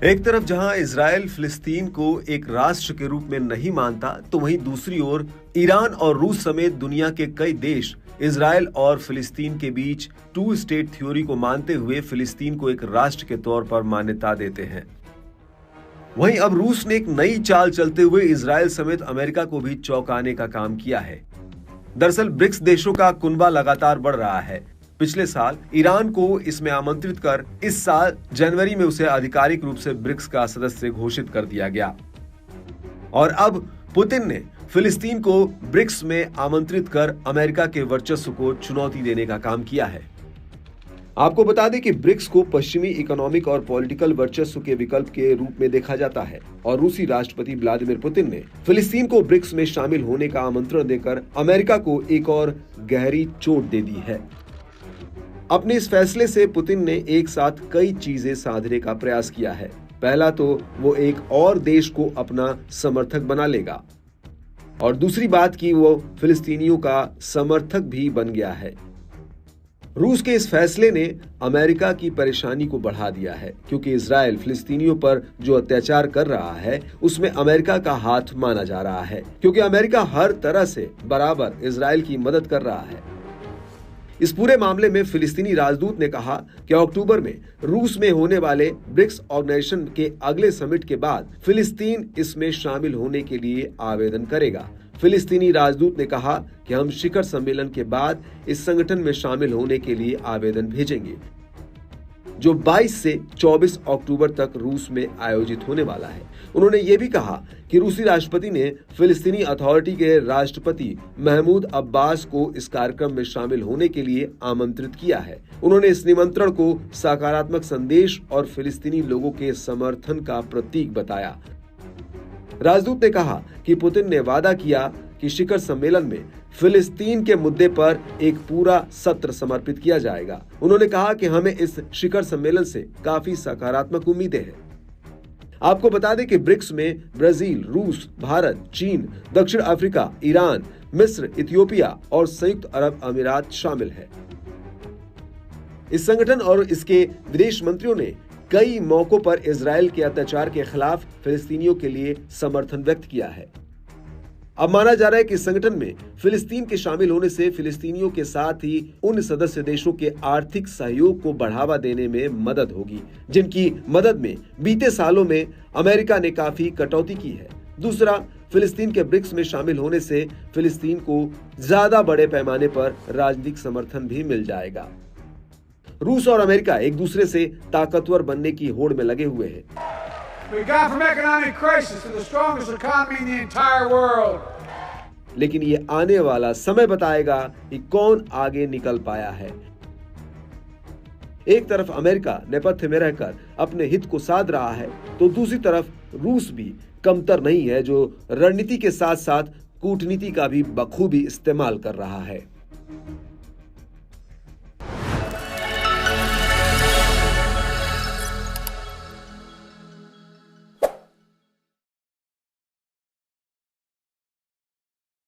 एक तरफ जहां इजराइल फिलिस्तीन को एक राष्ट्र के रूप में नहीं मानता, तो वहीं दूसरी ओर ईरान और रूस समेत दुनिया के कई देश इजराइल और फिलिस्तीन के बीच टू स्टेट थ्योरी को मानते हुए फिलिस्तीन को एक राष्ट्र के तौर पर मान्यता देते हैं। वहीं अब रूस ने एक नई चाल चलते हुए इजराइल समेत अमेरिका को भी चौंकाने का काम किया है। दरअसल ब्रिक्स देशों का कुनबा लगातार बढ़ रहा है। पिछले साल ईरान को इसमें आमंत्रित कर इस साल जनवरी में उसे आधिकारिक रूप से ब्रिक्स का सदस्य घोषित कर दिया गया। और अब पुतिन ने फिलिस्तीन को ब्रिक्स में आमंत्रित कर अमेरिका के वर्चस्व को चुनौती देने का काम किया है। आपको बता दें कि ब्रिक्स को पश्चिमी इकोनॉमिक और पॉलिटिकल वर्चस्व के विकल्प के रूप में देखा जाता है और रूसी राष्ट्रपति व्लादिमीर पुतिन ने फिलिस्तीन को ब्रिक्स में शामिल होने का आमंत्रण देकर अमेरिका को एक और गहरी चोट दे दी है। अपने इस फैसले से पुतिन ने एक साथ कई चीजें साधने का प्रयास किया है। पहला तो वो एक और देश को अपना समर्थक बना लेगा और दूसरी बात कि वो फिलिस्तीनियों का समर्थक भी बन गया है। रूस के इस फैसले ने अमेरिका की परेशानी को बढ़ा दिया है, क्योंकि इजराइल फिलिस्तीनियों पर जो अत्याचार कर रहा है उसमें अमेरिका का हाथ माना जा रहा है, क्योंकि अमेरिका हर तरह से बराबर इजराइल की मदद कर रहा है। इस पूरे मामले में फिलिस्तीनी राजदूत ने कहा कि अक्टूबर में रूस में होने वाले ब्रिक्स ऑर्गेनाइजेशन के अगले समिट के बाद फिलिस्तीन इसमें शामिल होने के लिए आवेदन करेगा। फिलिस्तीनी राजदूत ने कहा कि हम शिखर सम्मेलन के बाद इस संगठन में शामिल होने के लिए आवेदन भेजेंगे, जो 22 से 24 अक्टूबर तक रूस में आयोजित होने वाला है। उन्होंने ये भी कहा कि रूसी राष्ट्रपति ने फिलिस्तीनी अथॉरिटी के राष्ट्रपति महमूद अब्बास को इस कार्यक्रम में शामिल होने के लिए आमंत्रित किया है। उन्होंने इस निमंत्रण को सकारात्मक संदेश और फिलिस्तीनी लोगों के समर्थन का प्रतीक बताया। राजदूत ने कहा कि पुतिन ने वादा किया कि शिखर सम्मेलन में फिलिस्तीन के मुद्दे पर एक पूरा सत्र समर्पित किया जाएगा। उन्होंने कहा कि हमें इस शिखर सम्मेलन से काफी सकारात्मक उम्मीदें हैं। आपको बता दें कि ब्रिक्स में ब्राजील, रूस, भारत, चीन, दक्षिण अफ्रीका, ईरान, मिस्र, इथियोपिया और संयुक्त अरब अमीरात शामिल है। इस संगठन और इसके विदेश मंत्रियों ने कई मौकों पर इजराइल के अत्याचार के खिलाफ फिलिस्तीनियों के लिए समर्थन व्यक्त किया है। अब माना जा रहा है कि इस संगठन में फिलिस्तीन के शामिल होने से फिलिस्तीनियों के साथ ही उन सदस्य देशों के आर्थिक सहयोग को बढ़ावा देने में मदद होगी, जिनकी मदद में बीते सालों में अमेरिका ने काफी कटौती की है। दूसरा, फिलिस्तीन के ब्रिक्स में शामिल होने से फिलिस्तीन को ज्यादा बड़े पैमाने पर राजनीतिक समर्थन भी मिल जाएगा। रूस और अमेरिका एक दूसरे से ताकतवर बनने की होड़ में लगे हुए हैं। लेकिन ये आने वाला समय बताएगा कि कौन आगे निकल पाया है। एक तरफ अमेरिका नेपथ्य में रहकर अपने हित को साध रहा है, तो दूसरी तरफ रूस भी कमतर नहीं है, जो रणनीति के साथ साथ कूटनीति का भी बखूबी इस्तेमाल कर रहा है।